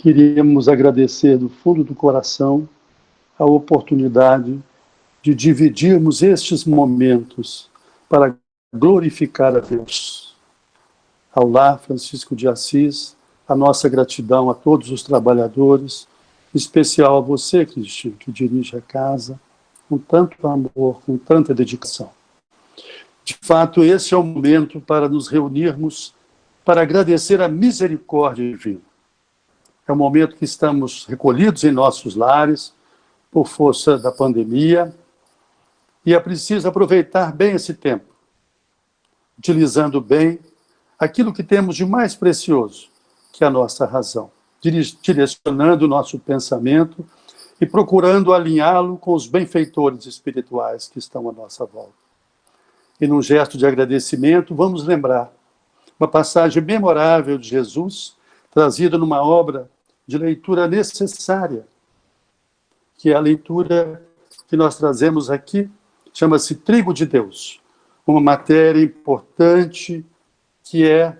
Queríamos agradecer do fundo do coração a oportunidade de dividirmos estes momentos para glorificar a Deus. Ao Lar Francisco de Assis, a nossa gratidão a todos os trabalhadores, em especial a você, Cristian, que dirige a casa, com tanto amor, com tanta dedicação. De fato, esse é o momento para nos reunirmos para agradecer a misericórdia divina. É o momento que estamos recolhidos em nossos lares, por força da pandemia, e é preciso aproveitar bem esse tempo, utilizando bem aquilo que temos de mais precioso, que é a nossa razão, direcionando o nosso pensamento e procurando alinhá-lo com os benfeitores espirituais que estão à nossa volta. E num gesto de agradecimento, vamos lembrar uma passagem memorável de Jesus, trazida numa obra de leitura necessária, que é a leitura que nós trazemos aqui, chama-se Trigo de Deus, uma matéria importante que é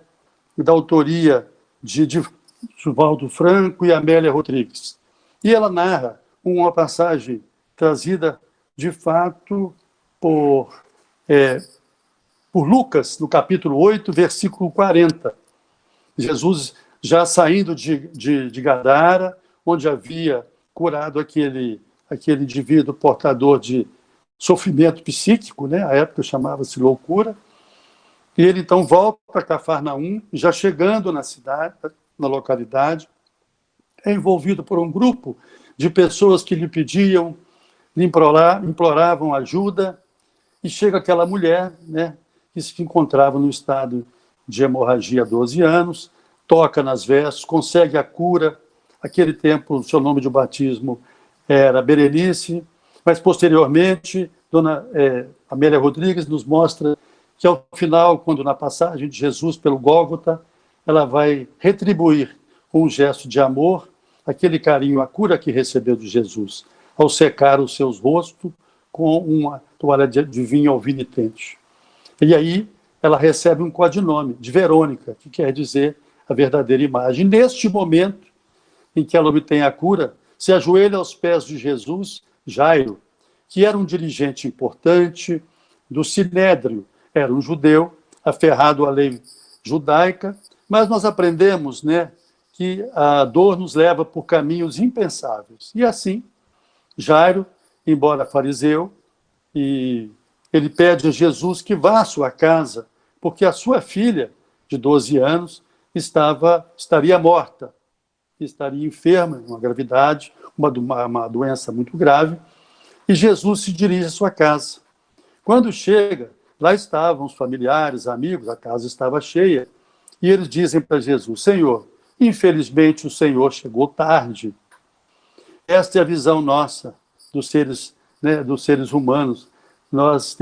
da autoria de Divaldo Franco e Amélia Rodrigues. E ela narra uma passagem trazida, de fato, por Lucas, no capítulo 8, versículo 40. Jesus já saindo de Gadara, onde havia curado aquele indivíduo portador de sofrimento psíquico, né? À época chamava-se loucura, e ele então volta para Cafarnaum, já chegando na cidade, na localidade, é envolvido por um grupo de pessoas que lhe pediam, lhe imploravam ajuda, e chega aquela mulher, né, que se encontrava no estado de hemorragia há 12 anos, toca nas vestes, consegue a cura. Aquele tempo, o seu nome de batismo era Berenice, mas posteriormente, Dona Amélia Rodrigues nos mostra que ao final, quando na passagem de Jesus pelo Gólgota, ela vai retribuir com um gesto de amor aquele carinho, a cura que recebeu de Jesus, ao secar os seus rostos com uma toalha de vinho alvinitente. E aí ela recebe um codinome de Verônica, que quer dizer a verdadeira imagem. Neste momento em que ela obtém a cura, se ajoelha aos pés de Jesus, Jairo, que era um dirigente importante do Sinédrio, era um judeu aferrado à lei judaica, mas nós aprendemos, né, que a dor nos leva por caminhos impensáveis. E assim, Jairo, embora fariseu, e ele pede a Jesus que vá à sua casa, porque a sua filha, de 12 anos, estaria morta, estaria enferma, uma gravidade, uma doença muito grave, e Jesus se dirige à sua casa. Quando chega, lá estavam os familiares, amigos, a casa estava cheia, e eles dizem para Jesus: Senhor, infelizmente o Senhor chegou tarde. Esta é a visão nossa dos seres, né, dos seres humanos. Nós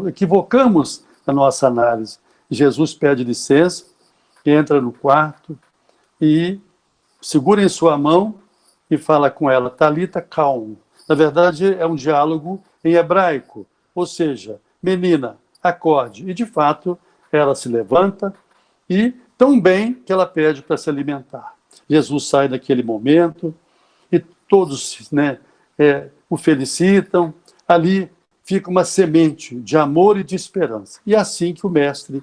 equivocamos a nossa análise. Jesus pede licença, entra no quarto e segura em sua mão e fala com ela, Talita Kaum. Na verdade, é um diálogo em hebraico, ou seja, menina, acorde. E, de fato, ela se levanta e tão bem que ela pede para se alimentar. Jesus sai daquele momento e todos, né, o felicitam. Ali fica uma semente de amor e de esperança. E é assim que o Mestre,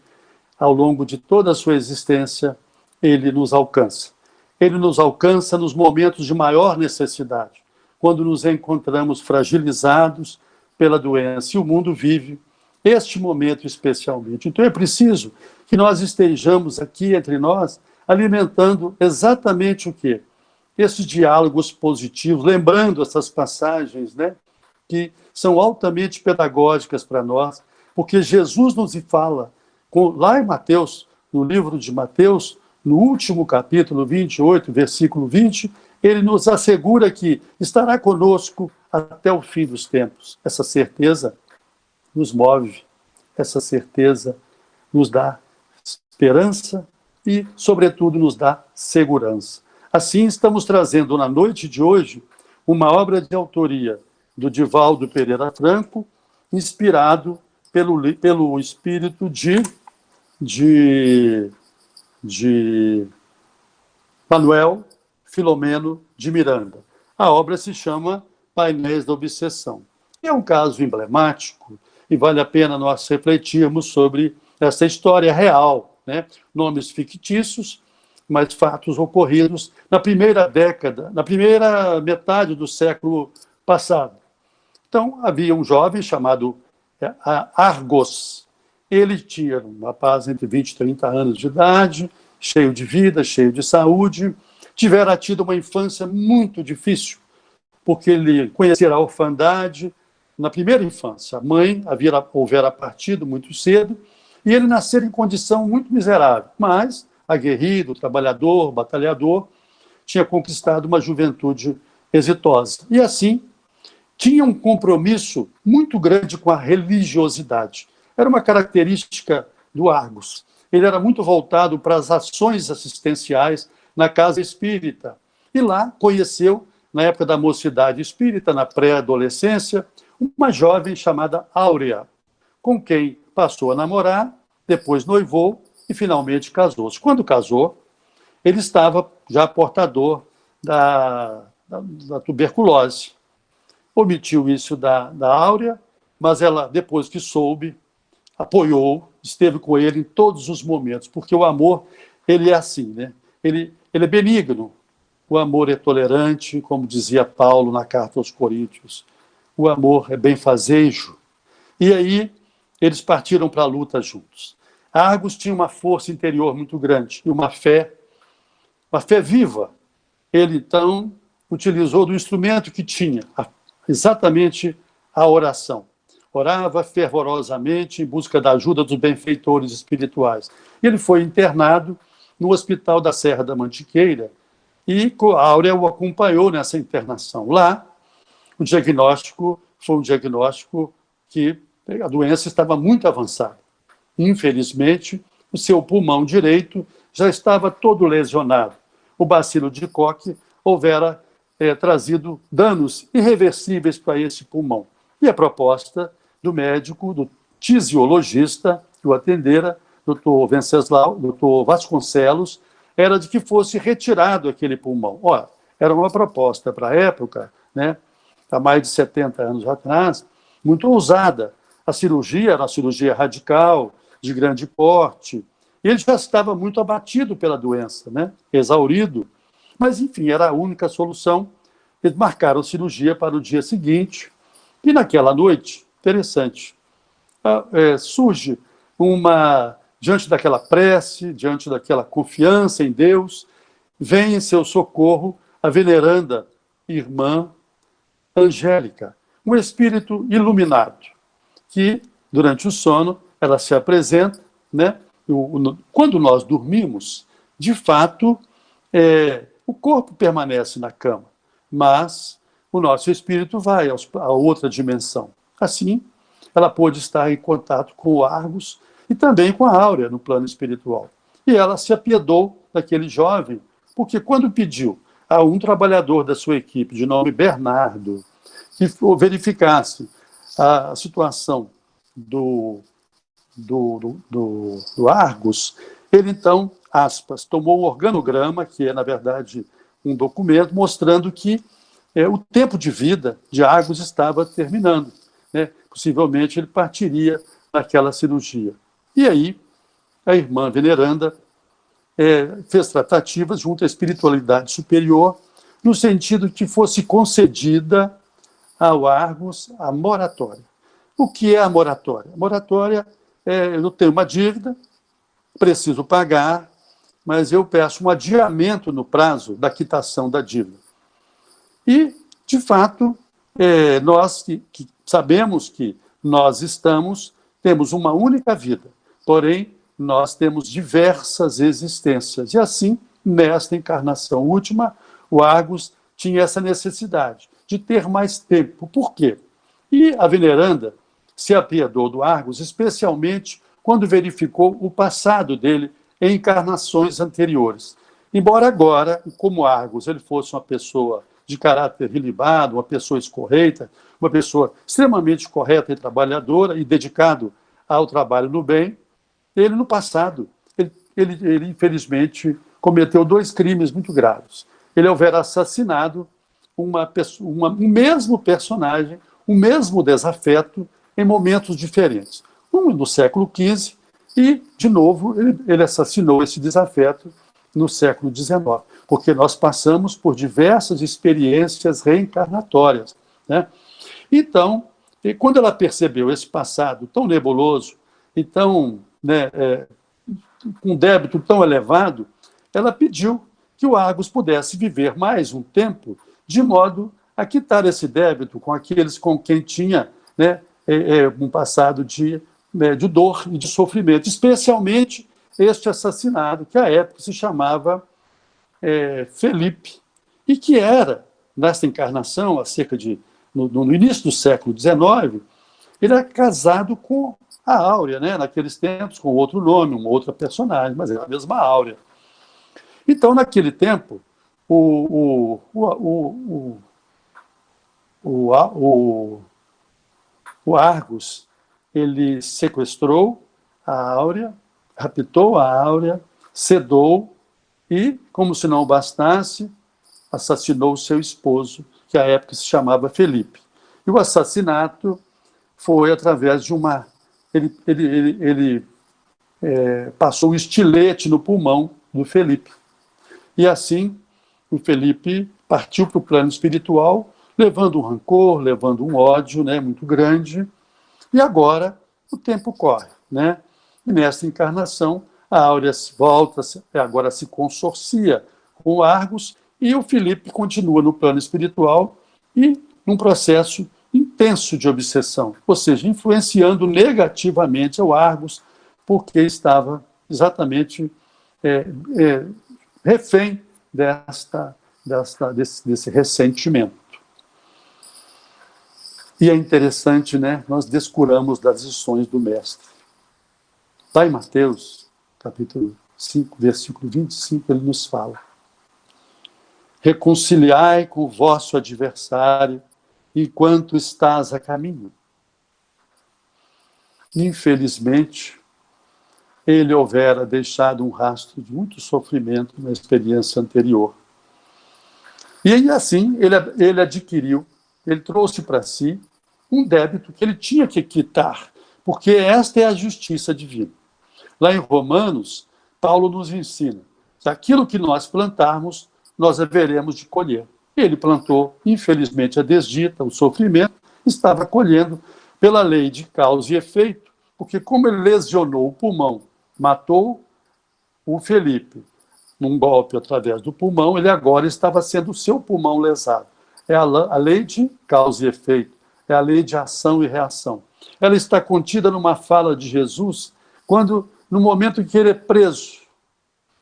ao longo de toda a sua existência, ele nos alcança. Ele nos alcança nos momentos de maior necessidade, quando nos encontramos fragilizados pela doença. E o mundo vive este momento especialmente. Então é preciso que nós estejamos aqui entre nós, alimentando exatamente o quê? Esses diálogos positivos, lembrando essas passagens, né, que são altamente pedagógicas para nós, porque Jesus nos fala, lá em Mateus, no livro de Mateus, no último capítulo 28, versículo 20, ele nos assegura que estará conosco até o fim dos tempos. Essa certeza nos move, essa certeza nos dá esperança e, sobretudo, nos dá segurança. Assim, estamos trazendo na noite de hoje uma obra de autoria do Divaldo Pereira Franco, inspirado pelo espírito de Manuel Filomeno de Miranda. A obra se chama Painéis da Obsessão. É um caso emblemático e vale a pena nós refletirmos sobre essa história real, né? Nomes fictícios, mas fatos ocorridos na primeira década, na primeira metade do século passado. Então, havia um jovem chamado Argos. Ele tinha um rapaz entre 20 e 30 anos de idade, cheio de vida, cheio de saúde, tivera tido uma infância muito difícil, porque ele conhecera a orfandade na primeira infância. A mãe houvera partido muito cedo, e ele nascera em condição muito miserável, mas, aguerrido, trabalhador, batalhador, tinha conquistado uma juventude exitosa. E assim, tinha um compromisso muito grande com a religiosidade. Era uma característica do Argos. Ele era muito voltado para as ações assistenciais na casa espírita. E lá conheceu, na época da mocidade espírita, na pré-adolescência, uma jovem chamada Áurea, com quem passou a namorar, depois noivou e finalmente casou-se. Quando casou, ele estava já portador da tuberculose. Omitiu isso da Áurea, mas ela, depois que soube, apoiou, esteve com ele em todos os momentos, porque o amor, ele é assim, né? Ele é benigno, o amor é tolerante, como dizia Paulo na carta aos Coríntios, o amor é benfazejo. E aí, eles partiram para a luta juntos. Argos tinha uma força interior muito grande e uma fé viva. Ele, então, utilizou do instrumento que tinha, exatamente a oração. Orava fervorosamente em busca da ajuda dos benfeitores espirituais. Ele foi internado no Hospital da Serra da Mantiqueira e a Áurea o acompanhou nessa internação. Lá, o diagnóstico foi um diagnóstico que a doença estava muito avançada. Infelizmente, o seu pulmão direito já estava todo lesionado. O bacilo de Koch houvera trazido danos irreversíveis para esse pulmão. E a proposta do médico, do tisiologista que o atendera, Dr. Vasconcelos, era de que fosse retirado aquele pulmão. Ora, era uma proposta para a época, né, há mais de 70 anos atrás, muito ousada. A cirurgia era uma cirurgia radical, de grande porte, e ele já estava muito abatido pela doença, né, exaurido. Mas, enfim, era a única solução. Eles marcaram a cirurgia para o dia seguinte, e naquela noite, interessante, surge diante daquela prece, diante daquela confiança em Deus, vem em seu socorro a veneranda irmã Angélica, um espírito iluminado, que, durante o sono, ela se apresenta, né? Quando nós dormimos, de fato, o corpo permanece na cama, mas o nosso espírito vai a outra dimensão. Assim, ela pôde estar em contato com o Argos e também com a Áurea no plano espiritual. E ela se apiedou daquele jovem, porque quando pediu a um trabalhador da sua equipe, de nome Bernardo, que verificasse a situação do Argos, ele então, aspas, tomou um organograma, que é, na verdade, um documento, mostrando que o tempo de vida de Argos estava terminando, né? Possivelmente ele partiria naquela cirurgia. E aí, a irmã veneranda fez tratativas junto à espiritualidade superior, no sentido que fosse concedida ao Argos a moratória. O que é a moratória? A moratória eu tenho uma dívida, preciso pagar, mas eu peço um adiamento no prazo da quitação da dívida. E, de fato, nós que sabemos que nós temos uma única vida, porém, nós temos diversas existências. E assim, nesta encarnação última, o Argos tinha essa necessidade de ter mais tempo. Por quê? E a veneranda se apiedou do Argos, especialmente quando verificou o passado dele em encarnações anteriores. Embora agora, como Argos, ele fosse uma pessoa de caráter ilibado, uma pessoa escorreita, uma pessoa extremamente correta e trabalhadora e dedicado ao trabalho no bem, ele no passado, ele infelizmente cometeu 2 crimes muito graves. Ele houvera assassinado um mesmo personagem, um mesmo desafeto, em momentos diferentes. Um no século XV e, de novo, ele assassinou esse desafeto no século XIX, porque nós passamos por diversas experiências reencarnatórias, né? Então, quando ela percebeu esse passado tão nebuloso e tão, né, com um débito tão elevado, ela pediu que o Argos pudesse viver mais um tempo, de modo a quitar esse débito com aqueles com quem tinha, né, um passado de dor e de sofrimento, especialmente este assassinado, que à época se chamava Felipe, e que era, nessa encarnação, no início do século XIX, ele era casado com a Áurea, né? Naqueles tempos, com outro nome, uma outra personagem, mas era a mesma Áurea. Então, naquele tempo, o Argos, ele sequestrou a Áurea, raptou a Áurea, sedou e, como se não bastasse, assassinou seu esposo, que à época se chamava Felipe. E o assassinato foi através de uma... Ele passou um estilete no pulmão do Felipe. E assim, o Felipe partiu para o plano espiritual, levando um rancor, levando um ódio, né, muito grande. E agora o tempo corre, né? E nessa encarnação, a Áurea volta, agora se consorcia com o Argos, e o Felipe continua no plano espiritual e num processo intenso de obsessão, ou seja, influenciando negativamente o Argos, porque estava exatamente refém desse ressentimento. E é interessante, né? Nós descuramos das lições do Mestre. Lá em Mateus, capítulo 5, versículo 25, ele nos fala: reconciliai com o vosso adversário enquanto estás a caminho. Infelizmente, ele houvera deixado um rastro de muito sofrimento na experiência anterior. E assim, ele adquiriu, ele trouxe para si um débito que ele tinha que quitar, porque esta é a justiça divina. Lá em Romanos, Paulo nos ensina que aquilo que nós plantarmos, nós haveremos de colher. Ele plantou, infelizmente, a desdita, o sofrimento, estava colhendo pela lei de causa e efeito, porque como ele lesionou o pulmão, matou o Felipe num golpe através do pulmão, ele agora estava sendo o seu pulmão lesado. É a lei de causa e efeito, é a lei de ação e reação. Ela está contida numa fala de Jesus, quando, no momento em que ele é preso,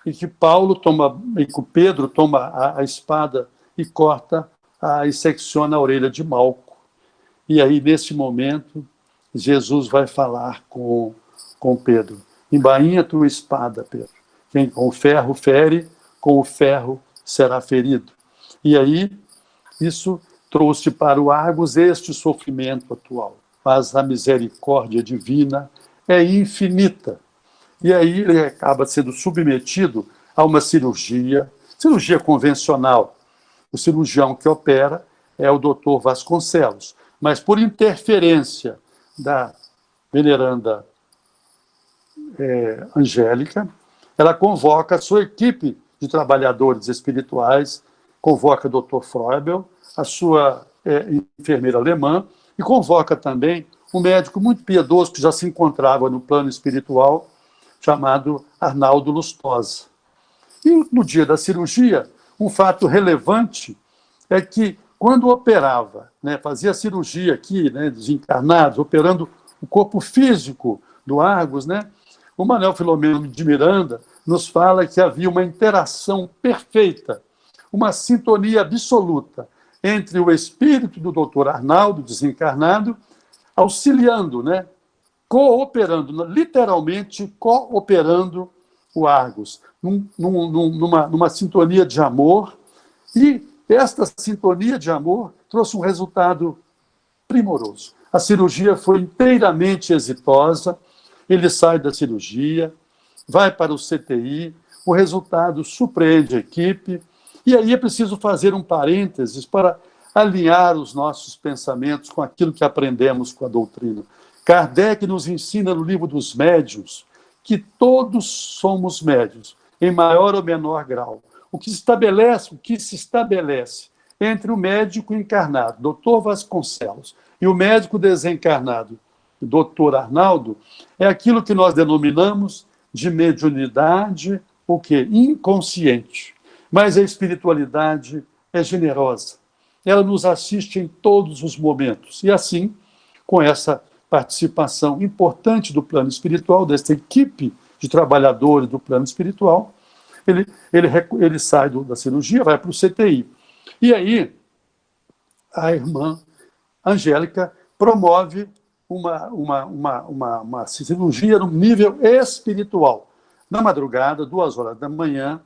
e que Pedro toma a espada e corta e secciona a orelha de Malco. E aí, nesse momento, Jesus vai falar com Pedro: embainha tua espada, Pedro. Quem com o ferro fere, com o ferro será ferido. E aí, isso trouxe para o Argos este sofrimento atual. Mas a misericórdia divina é infinita. E aí ele acaba sendo submetido a uma cirurgia convencional. O cirurgião que opera é o Dr. Vasconcelos. Mas por interferência da veneranda Angélica, ela convoca a sua equipe de trabalhadores espirituais, convoca o Dr. Freubel, a sua enfermeira alemã, e convoca também um médico muito piedoso que já se encontrava no plano espiritual, chamado Arnaldo Lustosa. E no dia da cirurgia, um fato relevante é que, quando operava, né, fazia cirurgia aqui, né, dos encarnados, operando o corpo físico do Argos, né, o Manuel Filomeno de Miranda nos fala que havia uma interação perfeita, uma sintonia absoluta entre o espírito do Dr. Arnaldo, desencarnado, auxiliando, né, cooperando, literalmente cooperando o Argos, numa sintonia de amor. E esta sintonia de amor trouxe um resultado primoroso. A cirurgia foi inteiramente exitosa, ele sai da cirurgia, vai para o CTI, o resultado surpreende a equipe. E aí é preciso fazer um parênteses para alinhar os nossos pensamentos com aquilo que aprendemos com a doutrina. Kardec nos ensina no livro dos Médiuns que todos somos médiuns, em maior ou menor grau. O que se estabelece entre o médico encarnado, Dr. Vasconcelos, e o médico desencarnado, Dr. Arnaldo, é aquilo que nós denominamos de mediunidade, o quê? Inconsciente. Mas a espiritualidade é generosa. Ela nos assiste em todos os momentos. E assim, com essa participação importante do plano espiritual, desta equipe de trabalhadores do plano espiritual, ele sai da cirurgia, vai para o CTI. E aí, a irmã Angélica promove uma cirurgia no nível espiritual. Na madrugada, 2h da manhã,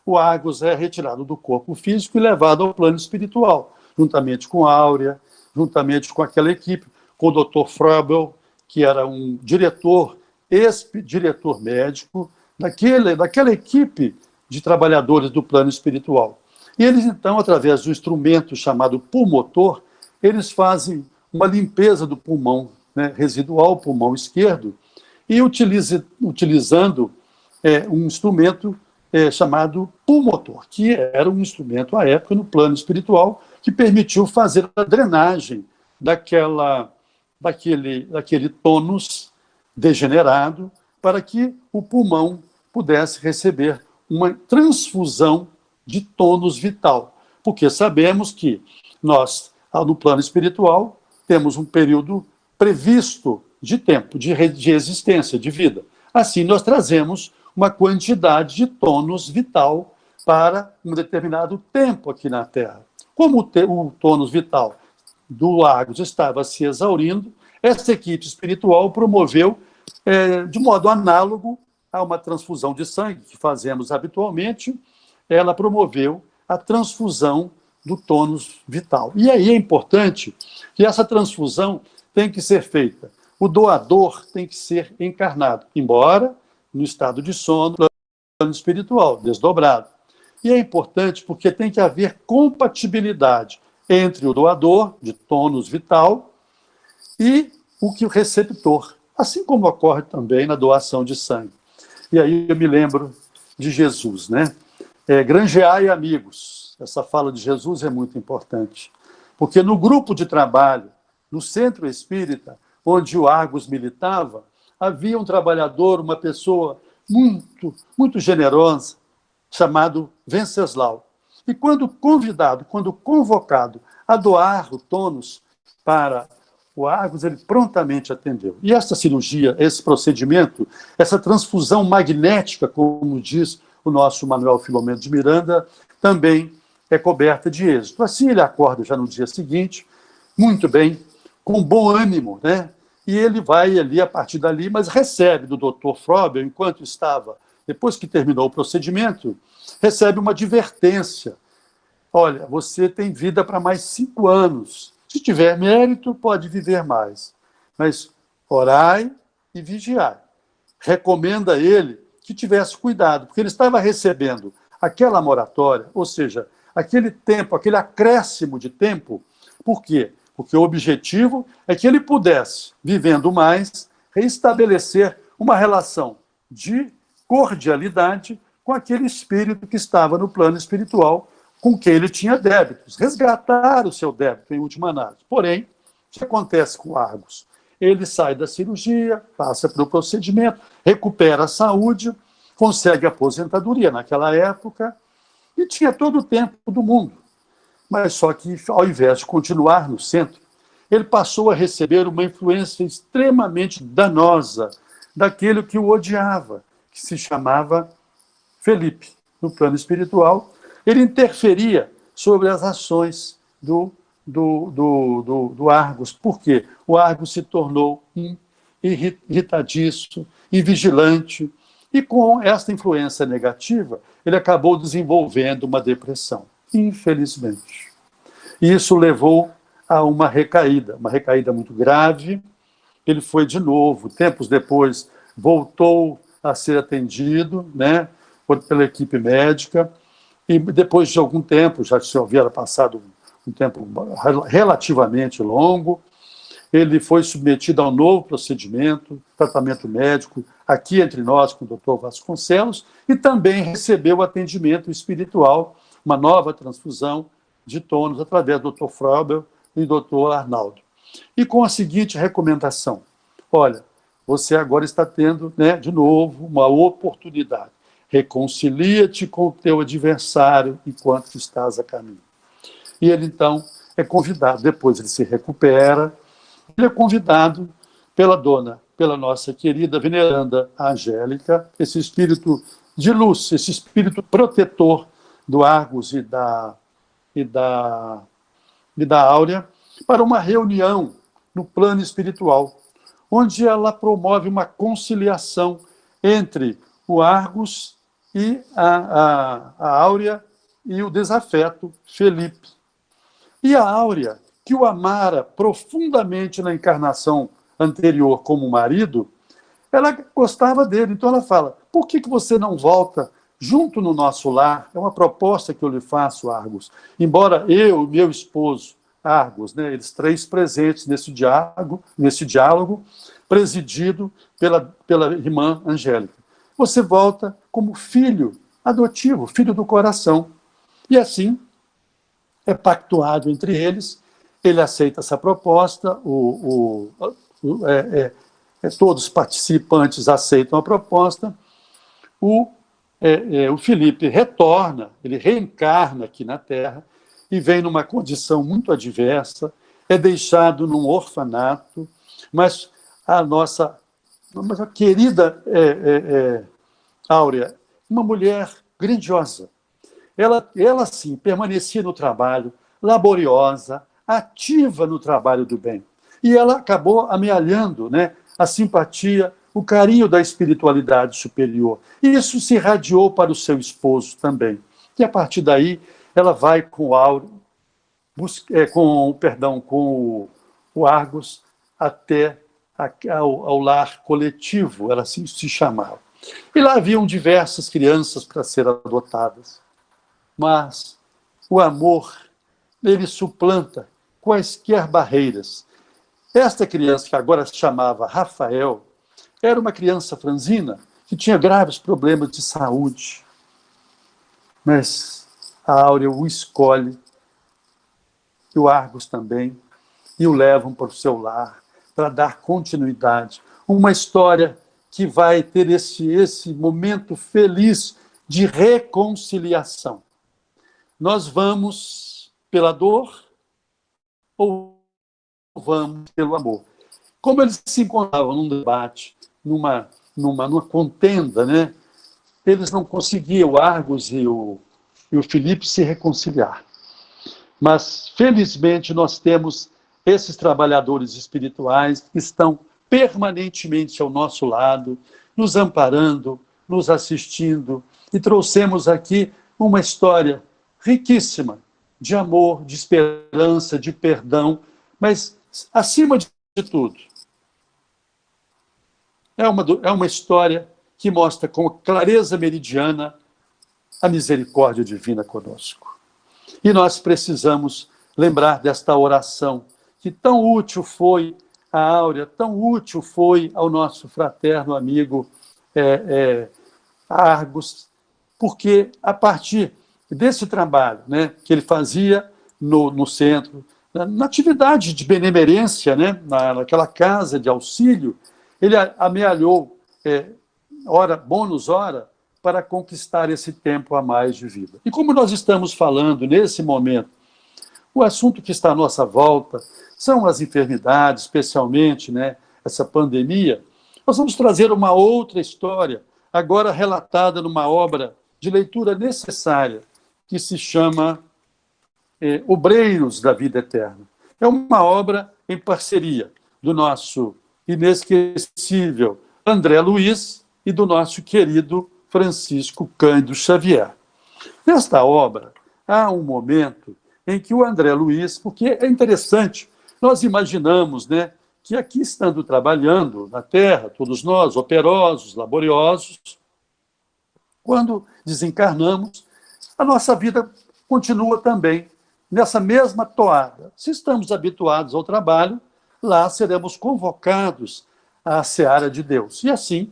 o Argos é retirado do corpo físico e levado ao plano espiritual, juntamente com a Áurea, juntamente com aquela equipe, com o Dr. Frobel, que era um diretor, ex-diretor médico, daquela equipe de trabalhadores do plano espiritual. E eles, então, através do instrumento chamado pulmotor, eles fazem uma limpeza do pulmão, né, residual, pulmão esquerdo, e utilizando um instrumento chamado pulmotor, que era um instrumento, à época, no plano espiritual, que permitiu fazer a drenagem daquele tônus degenerado, para que o pulmão pudesse receber uma transfusão de tônus vital. Porque sabemos que nós, no plano espiritual, temos um período previsto de tempo, de existência, de vida. Assim, nós trazemos uma quantidade de tônus vital para um determinado tempo aqui na Terra. Como o tônus vital do Lagos estava se exaurindo, essa equipe espiritual promoveu, de modo análogo a uma transfusão de sangue que fazemos habitualmente, ela promoveu a transfusão do tônus vital. E aí é importante que essa transfusão tem que ser feita. O doador tem que ser encarnado, embora no estado de sono, plano espiritual, desdobrado. E é importante porque tem que haver compatibilidade entre o doador, de tônus vital, e o receptor, assim como ocorre também na doação de sangue. E aí eu me lembro de Jesus, né? Granjeai amigos. Essa fala de Jesus é muito importante, porque no grupo de trabalho, no centro espírita, onde o Argos militava, havia um trabalhador, uma pessoa muito, muito generosa, chamado Venceslau. E quando convocado a doar o tônus para o Argos, ele prontamente atendeu. E essa cirurgia, esse procedimento, essa transfusão magnética, como diz o nosso Manuel Filomeno de Miranda, também é coberta de êxito. Assim ele acorda já no dia seguinte, muito bem, com bom ânimo, né? E ele vai ali, a partir dali, mas recebe do Dr. Frobel, enquanto estava, depois que terminou o procedimento, recebe uma advertência. Olha, você tem vida para mais 5 anos. Se tiver mérito, pode viver mais. Mas orai e vigiai. Recomenda a ele que tivesse cuidado, porque ele estava recebendo aquela moratória, ou seja, aquele tempo, aquele acréscimo de tempo. Por quê? Porque o objetivo é que ele pudesse, vivendo mais, reestabelecer uma relação de cordialidade com aquele espírito que estava no plano espiritual, com quem ele tinha débitos, resgatar o seu débito, em última análise. Porém, o que acontece com o Argos? Ele sai da cirurgia, passa pelo procedimento, recupera a saúde, consegue aposentadoria naquela época e tinha todo o tempo do mundo. Mas só que, ao invés de continuar no centro, ele passou a receber uma influência extremamente danosa daquele que o odiava, que se chamava Felipe. No plano espiritual, ele interferia sobre as ações do Argos. Por quê? O Argos se tornou irritadiço, invigilante, e com esta influência negativa, ele acabou desenvolvendo uma depressão, infelizmente. E isso levou a uma recaída muito grave. Ele foi de novo, tempos depois, voltou a ser atendido, né? pela equipe médica, e depois de algum tempo, já se havia passado um tempo relativamente longo, ele foi submetido a um novo procedimento, tratamento médico, aqui entre nós, com o Dr. Vasconcelos, e também recebeu atendimento espiritual, uma nova transfusão de tônus através do Dr. Fraubel e do Dr. Arnaldo. E com a seguinte recomendação: olha, você agora está tendo, né, de novo, uma oportunidade. Reconcilia-te com o teu adversário enquanto estás a caminho. E ele, então, é convidado, depois ele se recupera, ele é convidado pela nossa querida veneranda Angélica, esse espírito de luz, esse espírito protetor do Argos e da Áurea, para uma reunião no plano espiritual, onde ela promove uma conciliação entre o Argos e a Áurea e o desafeto Felipe. E a Áurea, que o amara profundamente na encarnação anterior como marido, ela gostava dele. Então ela fala: por que você não volta junto no nosso lar? É uma proposta que eu lhe faço, Argos. Embora eu e meu esposo, Argos, né, eles três presentes nesse diálogo presidido pela irmã Angélica. Você volta como filho adotivo, filho do coração. E assim é pactuado entre eles. Ele aceita essa proposta, todos os participantes aceitam a proposta. O Felipe retorna, ele reencarna aqui na Terra e vem numa condição muito adversa, é deixado num orfanato, mas a querida Áurea, uma mulher grandiosa, ela sim, permanecia no trabalho, laboriosa, ativa no trabalho do bem. E ela acabou amealhando, né, a simpatia, o carinho da espiritualidade superior. E isso se irradiou para o seu esposo também. E a partir daí, ela vai com o Argos até ao lar coletivo, ela assim se chamava. E lá haviam diversas crianças para serem adotadas. Mas o amor, ele suplanta quaisquer barreiras. Esta criança, que agora se chamava Rafael, era uma criança franzina que tinha graves problemas de saúde. Mas a Áurea o escolhe, e o Argos também, e o levam para o seu lar, para dar continuidade. Uma história que vai ter esse momento feliz de reconciliação. Nós vamos pela dor ou vamos pelo amor? Como eles se encontravam num debate, numa contenda, né? Eles não conseguiam, o Argos e o Felipe, se reconciliar. Mas, felizmente, nós temos esses trabalhadores espirituais que estão permanentemente ao nosso lado, nos amparando, nos assistindo, e trouxemos aqui uma história riquíssima de amor, de esperança, de perdão, mas, acima de tudo, é uma história que mostra com clareza meridiana a misericórdia divina conosco. E nós precisamos lembrar desta oração, que tão útil foi a Áurea, tão útil foi ao nosso fraterno amigo Argos, porque a partir desse trabalho, né, que ele fazia no centro, na atividade de benemerência, né, naquela casa de auxílio, ele amealhou, bônus hora, para conquistar esse tempo a mais de vida. E como nós estamos falando nesse momento, o assunto que está à nossa volta são as enfermidades, especialmente, né, essa pandemia. Nós vamos trazer uma outra história, agora relatada numa obra de leitura necessária, que se chama Obreiros da Vida Eterna. É uma obra em parceria do nosso inesquecível André Luiz e do nosso querido Francisco Cândido Xavier. Nesta obra, há um momento em que o André Luiz, porque é interessante, nós imaginamos, né, que aqui estando trabalhando na Terra, todos nós, operosos, laboriosos, Quando desencarnamos, a nossa vida continua também nessa mesma toada. Se estamos habituados ao trabalho, lá seremos convocados à seara de Deus. E assim,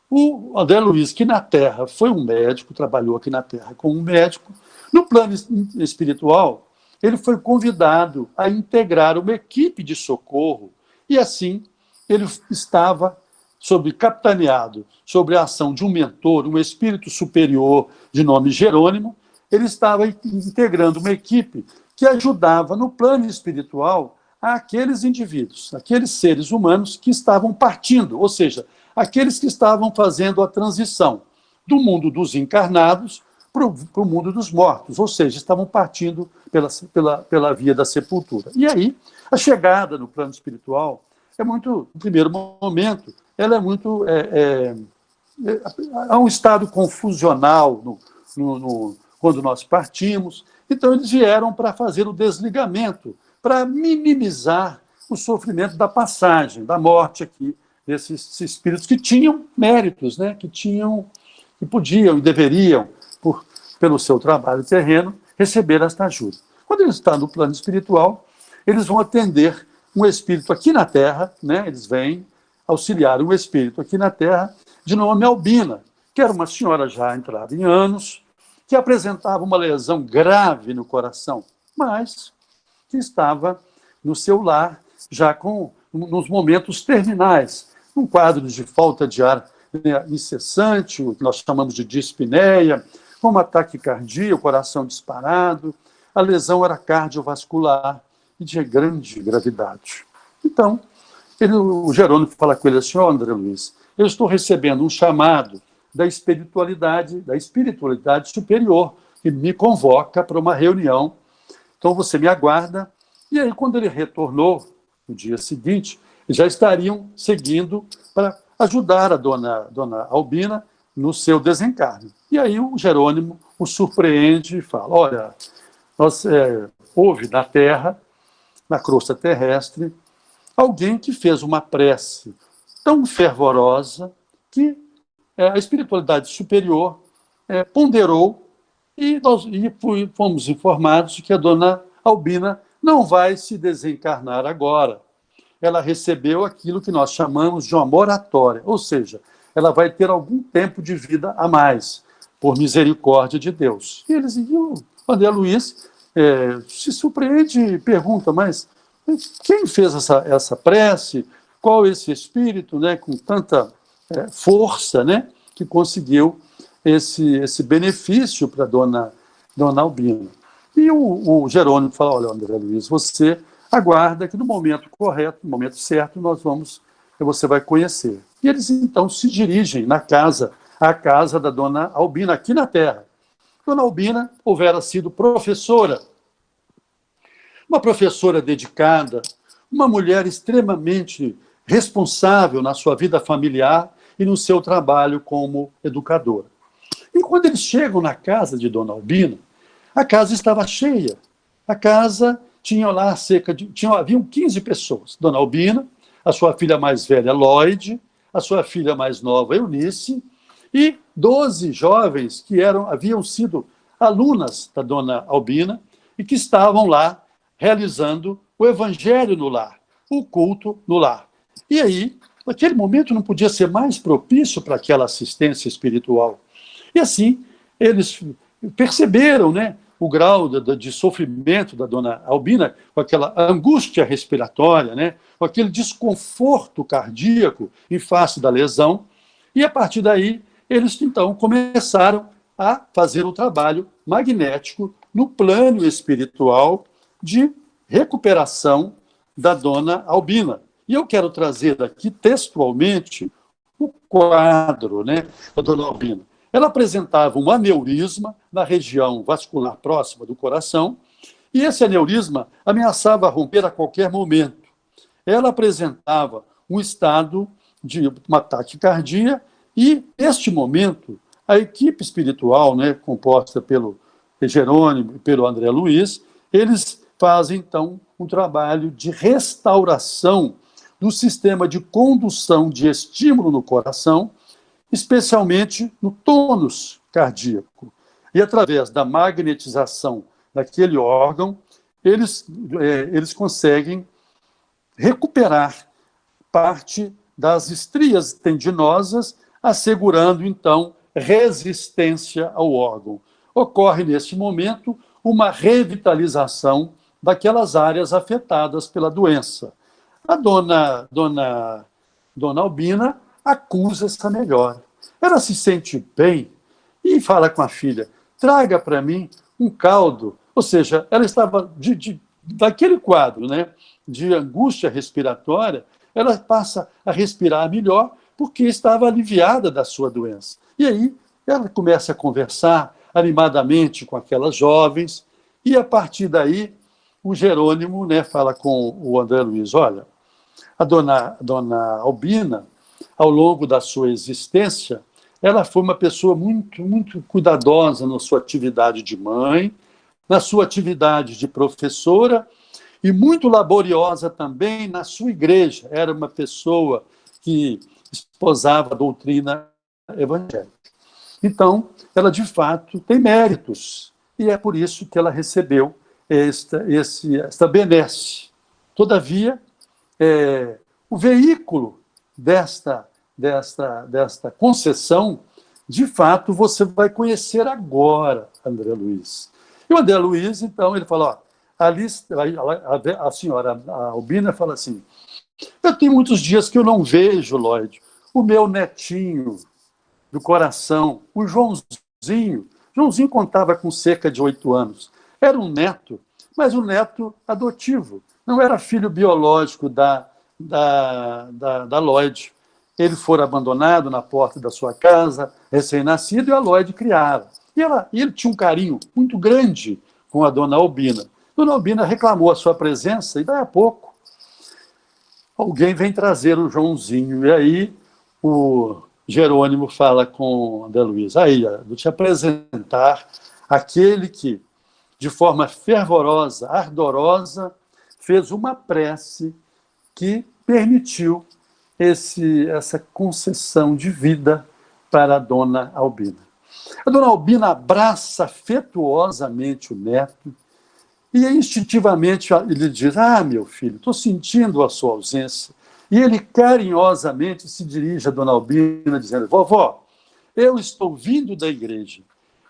o André Luiz, que na Terra foi um médico, trabalhou aqui na Terra como um médico, no plano espiritual, ele foi convidado a integrar uma equipe de socorro e assim ele estava capitaneado sobre a ação de um mentor, um espírito superior de nome Jerônimo. Ele estava integrando uma equipe que ajudava no plano espiritual aqueles indivíduos, aqueles seres humanos que estavam partindo, ou seja, aqueles que estavam fazendo a transição do mundo dos encarnados para o mundo dos mortos, ou seja, estavam partindo pela via da sepultura. E aí, a chegada no plano espiritual é muito, no primeiro momento, ela é muito... há um estado confusional quando nós partimos. Então, eles vieram para fazer o desligamento, para minimizar o sofrimento da passagem, da morte aqui, desses espíritos que tinham méritos, né? que podiam e deveriam, pelo seu trabalho terreno, receber esta ajuda. Quando eles estão no plano espiritual, eles vão atender um espírito aqui na Terra, né? Eles vêm auxiliar um espírito aqui na Terra, de nome Albina, que era uma senhora já entrada em anos, que apresentava uma lesão grave no coração, mas que estava no seu lar, já nos momentos terminais, um quadro de falta de ar incessante, o que nós chamamos de dispneia, com uma taquicardia, o coração disparado. A lesão era cardiovascular e de grande gravidade. Então, o Jerônimo fala com ele assim: André Luiz, eu estou recebendo um chamado da espiritualidade superior, que me convoca para uma reunião. Então, você me aguarda. E aí, quando ele retornou, no dia seguinte, já estariam seguindo para ajudar a dona Albina no seu desencarne. E aí o Jerônimo o surpreende e fala: olha, houve na Terra, na crosta terrestre, alguém que fez uma prece tão fervorosa que a espiritualidade superior ponderou e fomos informados de que a dona Albina não vai se desencarnar agora. Ela recebeu aquilo que nós chamamos de uma moratória, ou seja, ela vai ter algum tempo de vida a mais, por misericórdia de Deus. E o André Luiz se surpreende e pergunta: mas quem fez essa prece? Qual esse espírito, né, com tanta força, né, que conseguiu esse benefício para a dona Albina? E o Jerônimo fala: olha, André Luiz, você aguarda que no momento correto, no momento certo, você vai conhecer. E eles, então, se dirigem à casa da dona Albina, aqui na Terra. Dona Albina houvera sido professora, uma professora dedicada, uma mulher extremamente responsável na sua vida familiar e no seu trabalho como educadora. E quando eles chegam na casa de dona Albina, a casa estava cheia. A casa tinha lá haviam 15 pessoas. Dona Albina, a sua filha mais velha, Lloyd, a sua filha mais nova, Eunice, e 12 jovens que haviam sido alunas da dona Albina e que estavam lá realizando o evangelho no lar, o culto no lar. E aí, naquele momento não podia ser mais propício para aquela assistência espiritual. E assim, eles perceberam, né, o grau de sofrimento da dona Albina, com aquela angústia respiratória, né, com aquele desconforto cardíaco em face da lesão, e a partir daí eles então começaram a fazer o trabalho magnético no plano espiritual de recuperação da dona Albina. E eu quero trazer aqui textualmente o quadro, né, da dona Albina. Ela apresentava um aneurisma na região vascular próxima do coração, e esse aneurisma ameaçava romper a qualquer momento. Ela apresentava um estado de uma taquicardia, e, neste momento, a equipe espiritual, né, composta pelo Jerônimo e pelo André Luiz, eles fazem, então, um trabalho de restauração do sistema de condução de estímulo no coração, especialmente no tônus cardíaco. E através da magnetização daquele órgão, eles conseguem recuperar parte das estrias tendinosas, assegurando, então, resistência ao órgão. Ocorre, neste momento, uma revitalização daquelas áreas afetadas pela doença. A dona Albina acusa essa melhora. Ela se sente bem e fala com a filha, traga para mim um caldo. Ou seja, ela estava, daquele quadro, né, de angústia respiratória, ela passa a respirar melhor porque estava aliviada da sua doença. E aí ela começa a conversar animadamente com aquelas jovens e, a partir daí, o Jerônimo, né, fala com o André Luiz, olha, a dona Albina, ao longo da sua existência, ela foi uma pessoa muito, muito cuidadosa na sua atividade de mãe, na sua atividade de professora e muito laboriosa também na sua igreja. Era uma pessoa que esposava a doutrina evangélica. Então, ela, de fato, tem méritos, e é por isso que ela recebeu esta benesse. Todavia, o veículo desta concessão, de fato, você vai conhecer agora, André Luiz. E o André Luiz, então, ele fala, a senhora a Albina fala assim, eu tenho muitos dias que eu não vejo, Lloyd, o meu netinho do coração, o Joãozinho. Joãozinho contava com cerca de 8 anos. Era um neto, mas um neto adotivo. Não era filho biológico da Lloyd. Ele fora abandonado na porta da sua casa, recém-nascido, e a Lloyd criava. E ele tinha um carinho muito grande com a dona Albina. Dona Albina reclamou a sua presença, e daí a pouco alguém vem trazer o Joãozinho. E aí o Jerônimo fala com André Luiz, aí, vou te apresentar aquele que, de forma fervorosa, ardorosa, fez uma prece que permitiu essa concessão de vida para a dona Albina. A dona Albina abraça afetuosamente o neto e, instintivamente, ele diz, meu filho, estou sentindo a sua ausência. E ele carinhosamente se dirige a dona Albina, dizendo, vovó, eu estou vindo da igreja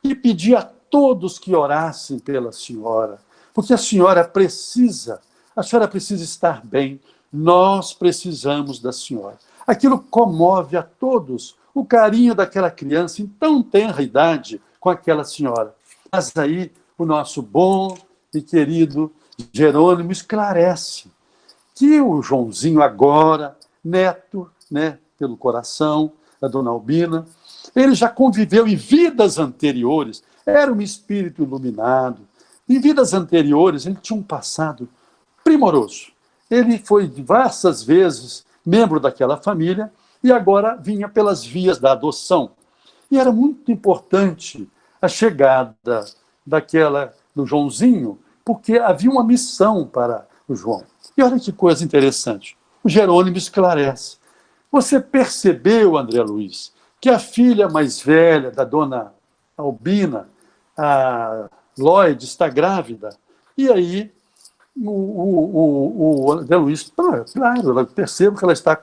e pedi a todos que orassem pela senhora, porque a senhora precisa estar bem, nós precisamos da senhora. Aquilo comove a todos, o carinho daquela criança em tão tenra idade com aquela senhora. Mas aí o nosso bom e querido Jerônimo esclarece que o Joãozinho agora, neto, né, pelo coração da dona Albina, ele já conviveu em vidas anteriores, era um espírito iluminado. Em vidas anteriores, ele tinha um passado primoroso. Ele foi diversas vezes membro daquela família e agora vinha pelas vias da adoção. E era muito importante a chegada do Joãozinho, porque havia uma missão para o João. E olha que coisa interessante. O Jerônimo esclarece. Você percebeu, André Luiz, que a filha mais velha da dona Albina, a Lloyd, está grávida? E aí o André Luiz, claro, eu percebo que ela está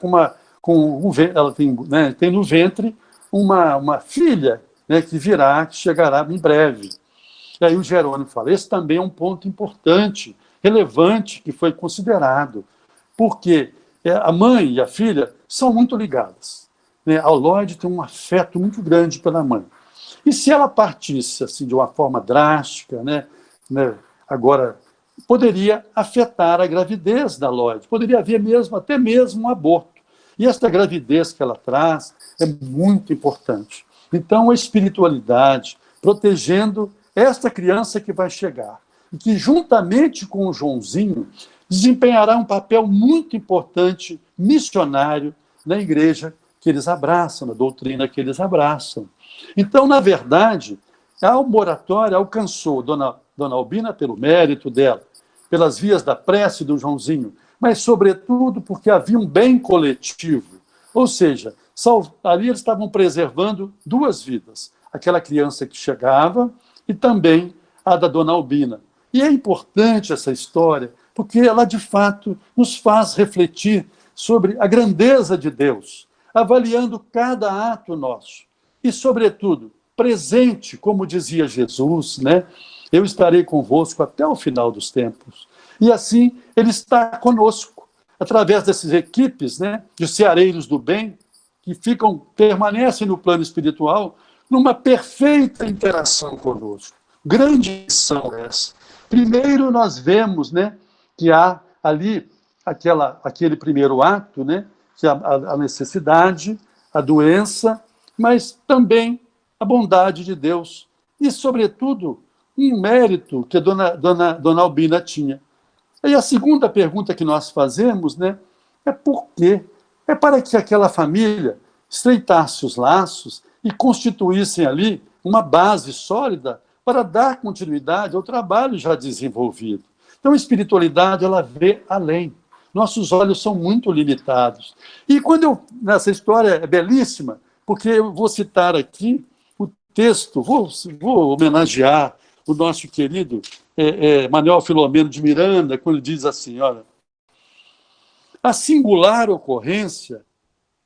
ela tem no ventre uma filha, né, que chegará em breve. E aí o Jerônimo fala, esse também é um ponto importante, relevante, que foi considerado, porque a mãe e a filha são muito ligadas. Né? A Lloyd tem um afeto muito grande pela mãe. E se ela partisse assim, de uma forma drástica, agora poderia afetar a gravidez da Lloyd, poderia haver até mesmo um aborto. E essa gravidez que ela traz é muito importante. Então, a espiritualidade, protegendo esta criança que vai chegar, e que, juntamente com o Joãozinho, desempenhará um papel muito importante, missionário, na igreja que eles abraçam, na doutrina que eles abraçam. Então, na verdade, a moratória alcançou Dona Albina pelo mérito dela, pelas vias da prece do Joãozinho, mas, sobretudo, porque havia um bem coletivo. Ou seja, Ali eles estavam preservando duas vidas. Aquela criança que chegava e também a da dona Albina. E é importante essa história, porque ela, de fato, nos faz refletir sobre a grandeza de Deus, avaliando cada ato nosso. E, sobretudo, presente, como dizia Jesus, né? Eu estarei convosco até o final dos tempos. E assim, ele está conosco, através dessas equipes, né, de ceareiros do bem, que permanecem no plano espiritual, numa perfeita interação conosco. Grande missão essa. Primeiro, nós vemos, né, que há ali aquele primeiro ato, né, que é a necessidade, a doença, mas também a bondade de Deus. E, sobretudo, um mérito que a dona Albina tinha. E a segunda pergunta que nós fazemos, né, é por quê? É para que aquela família estreitasse os laços e constituíssem ali uma base sólida para dar continuidade ao trabalho já desenvolvido. Então, a espiritualidade, ela vê além. Nossos olhos são muito limitados. E nessa história é belíssima, porque eu vou citar aqui o texto, vou homenagear o nosso querido Manuel Filomeno de Miranda, quando ele diz assim, olha, a singular ocorrência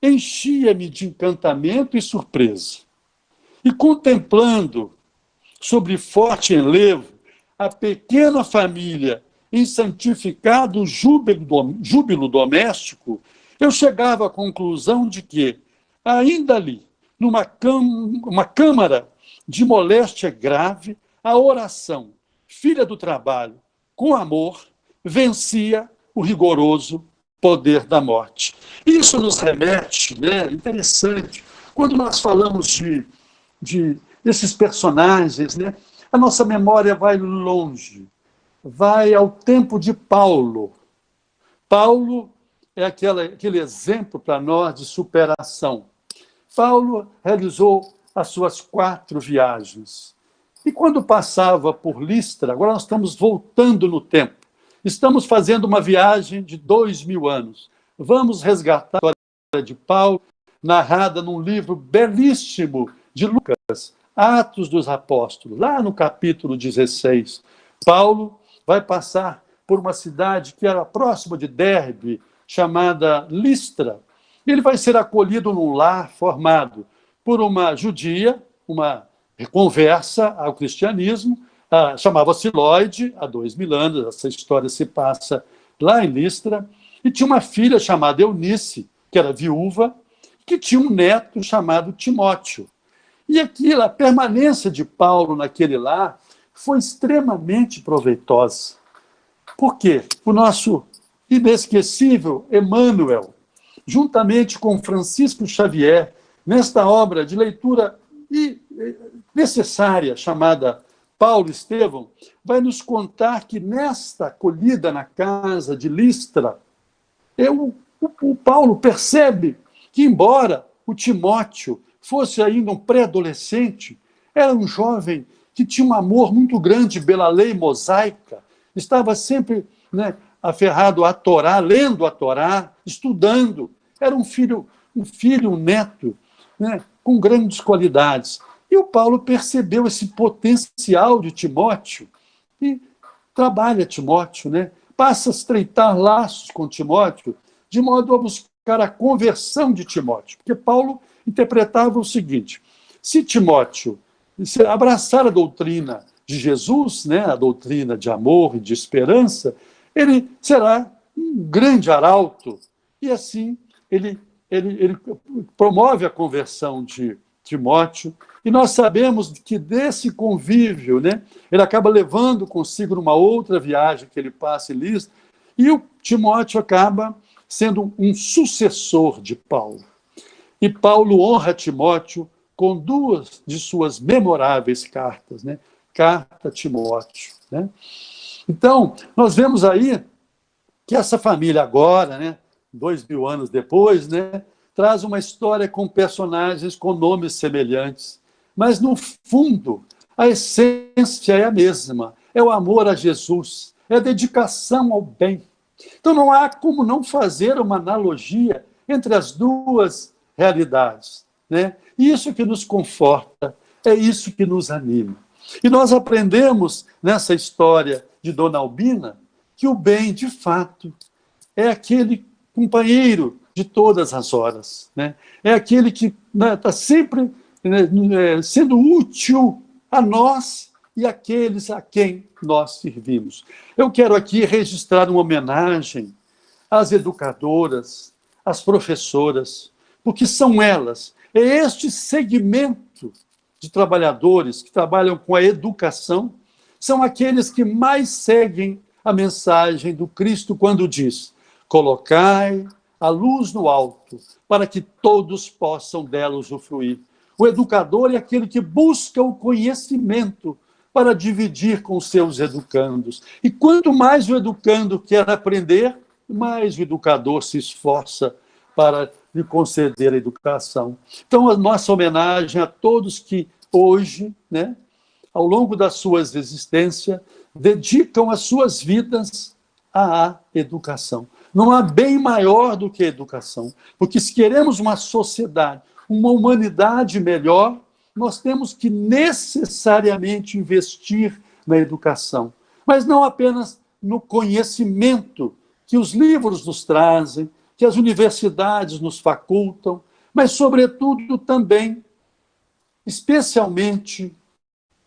enchia-me de encantamento e surpresa. E contemplando, sobre forte enlevo, a pequena família em santificado júbilo doméstico, eu chegava à conclusão de que, ainda ali, numa câmara de moléstia grave, a oração, filha do trabalho, com amor, vencia o rigoroso poder da morte. Isso nos remete, né, interessante, quando nós falamos desses personagens, né, a nossa memória vai longe, vai ao tempo de Paulo. Paulo é aquele exemplo para nós de superação. Paulo realizou as suas 4 viagens. E quando passava por Listra, agora nós estamos voltando no tempo, estamos fazendo uma viagem de 2000 anos. Vamos resgatar a história de Paulo, narrada num livro belíssimo de Lucas, Atos dos Apóstolos, lá no capítulo 16. Paulo vai passar por uma cidade que era próxima de Derbe, chamada Listra. Ele vai ser acolhido num lar formado por uma judia, uma conversa ao cristianismo, chamava-se Lloyd, há 2000 anos, essa história se passa lá em Listra, e tinha uma filha chamada Eunice, que era viúva, que tinha um neto chamado Timóteo. E aquilo, a permanência de Paulo naquele lar foi extremamente proveitosa. Por quê? O nosso inesquecível Emmanuel, juntamente com Francisco Xavier, nesta obra de leitura necessária, chamada Paulo Estevão, vai nos contar que nesta acolhida na casa de Listra, o Paulo percebe que, embora o Timóteo fosse ainda um pré-adolescente, era um jovem que tinha um amor muito grande pela lei mosaica, estava sempre, né, aferrado à Torá, lendo a Torá, estudando. Era um filho, um neto, né, com grandes qualidades. E o Paulo percebeu esse potencial de Timóteo e trabalha Timóteo, né? Passa a estreitar laços com Timóteo, de modo a buscar a conversão de Timóteo. Porque Paulo interpretava o seguinte: se Timóteo abraçar a doutrina de Jesus, né, a doutrina de amor e de esperança, ele será um grande arauto. E assim ele promove a conversão de Timóteo, e nós sabemos que desse convívio, né, ele acaba levando consigo numa outra viagem que ele passa em Listra, e o Timóteo acaba sendo um sucessor de Paulo. E Paulo honra Timóteo com 2 de suas memoráveis cartas, né? Carta a Timóteo, né? Então, nós vemos aí que essa família agora, né, 2000 anos depois, né, traz uma história com personagens com nomes semelhantes, mas, no fundo, a essência é a mesma, é o amor a Jesus, é a dedicação ao bem. Então, não há como não fazer uma analogia entre as duas realidades, né? Isso que nos conforta, é isso que nos anima. E nós aprendemos nessa história de Dona Albina que o bem, de fato, é aquele companheiro de todas as horas, né? É aquele que está sempre, né, sendo útil a nós e àqueles a quem nós servimos. Eu quero aqui registrar uma homenagem às educadoras, às professoras, porque são elas, é este segmento de trabalhadores que trabalham com a educação, são aqueles que mais seguem a mensagem do Cristo quando diz: colocai a luz no alto, para que todos possam dela usufruir. O educador é aquele que busca o conhecimento para dividir com seus educandos. E quanto mais o educando quer aprender, mais o educador se esforça para lhe conceder a educação. Então, a nossa homenagem a todos que hoje, né, ao longo das suas existências, dedicam as suas vidas à educação. Não há bem maior do que a educação, porque se queremos uma sociedade, uma humanidade melhor, nós temos que necessariamente investir na educação, mas não apenas no conhecimento que os livros nos trazem, que as universidades nos facultam, mas, sobretudo, também, especialmente,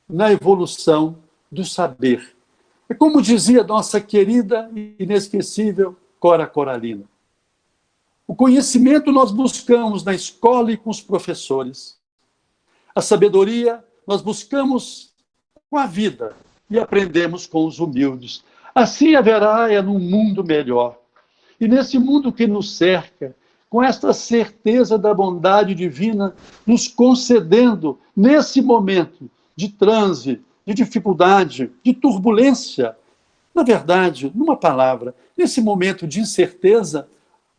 na evolução do saber. É como dizia nossa querida e inesquecível Cora Coralina: o conhecimento nós buscamos na escola e com os professores. A sabedoria nós buscamos com a vida e aprendemos com os humildes. Assim haverá num mundo melhor. E nesse mundo que nos cerca, com esta certeza da bondade divina, nos concedendo, nesse momento de transe, de dificuldade, de turbulência, na verdade, numa palavra, nesse momento de incerteza,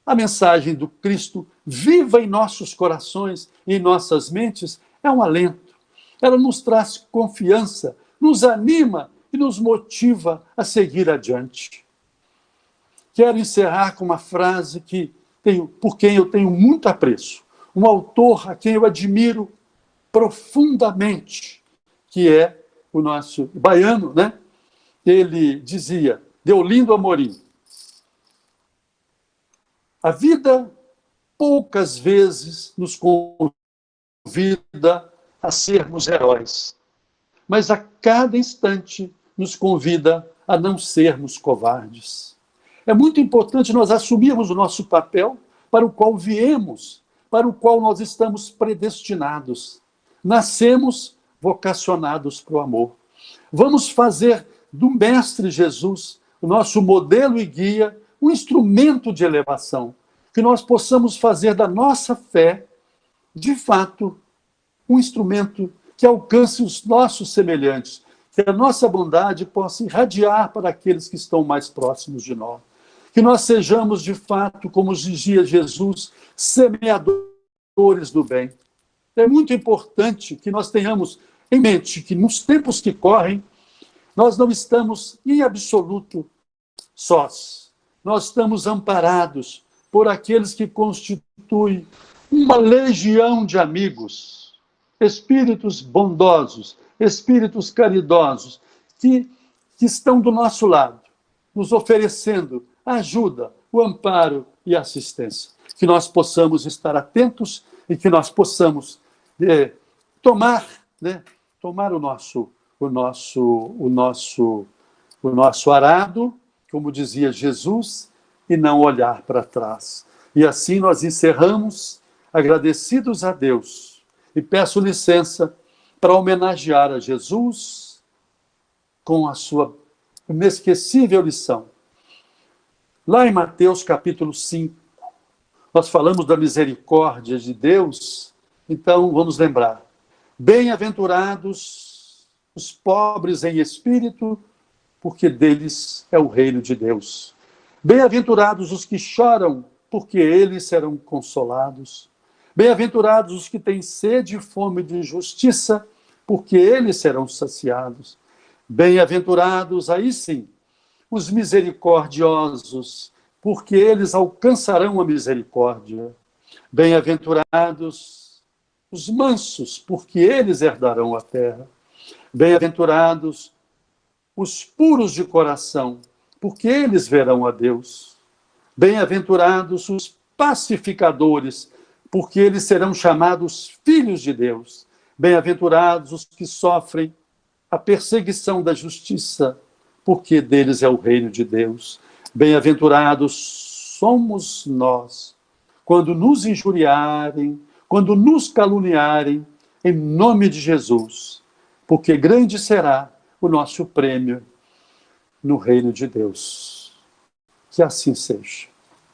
a mensagem do Cristo viva em nossos corações e em nossas mentes é um alento. Ela nos traz confiança, nos anima e nos motiva a seguir adiante. Quero encerrar com uma frase por quem eu tenho muito apreço, um autor a quem eu admiro profundamente, que é o nosso baiano, né? Ele dizia, Deolindo Amorim: a vida poucas vezes nos convida a sermos heróis, mas a cada instante nos convida a não sermos covardes. É muito importante nós assumirmos o nosso papel para o qual viemos, para o qual nós estamos predestinados. Nascemos vocacionados para o amor. Vamos fazer do Mestre Jesus, o nosso modelo e guia, um instrumento de elevação, que nós possamos fazer da nossa fé, de fato, um instrumento que alcance os nossos semelhantes, que a nossa bondade possa irradiar para aqueles que estão mais próximos de nós. Que nós sejamos, de fato, como dizia Jesus, semeadores do bem. É muito importante que nós tenhamos em mente que nos tempos que correm, nós não estamos, em absoluto, sós. Nós estamos amparados por aqueles que constituem uma legião de amigos, espíritos bondosos, espíritos caridosos, que estão do nosso lado, nos oferecendo a ajuda, o amparo e a assistência. Que nós possamos estar atentos e que nós possamos tomar o nosso arado, como dizia Jesus, e não olhar para trás. E assim nós encerramos, agradecidos a Deus, e peço licença para homenagear a Jesus com a sua inesquecível lição. Lá em Mateus capítulo 5, nós falamos da misericórdia de Deus, então vamos lembrar: bem-aventurados os pobres em espírito, porque deles é o reino de Deus. Bem-aventurados os que choram, porque eles serão consolados. Bem-aventurados os que têm sede e fome de justiça, porque eles serão saciados. Bem-aventurados, aí sim, os misericordiosos, porque eles alcançarão a misericórdia. Bem-aventurados os mansos, porque eles herdarão a terra. Bem-aventurados os puros de coração, porque eles verão a Deus. Bem-aventurados os pacificadores, porque eles serão chamados filhos de Deus. Bem-aventurados os que sofrem a perseguição da justiça, porque deles é o reino de Deus. Bem-aventurados somos nós, quando nos injuriarem, quando nos caluniarem, em nome de Jesus, porque grande será o nosso prêmio no reino de Deus. Que assim seja.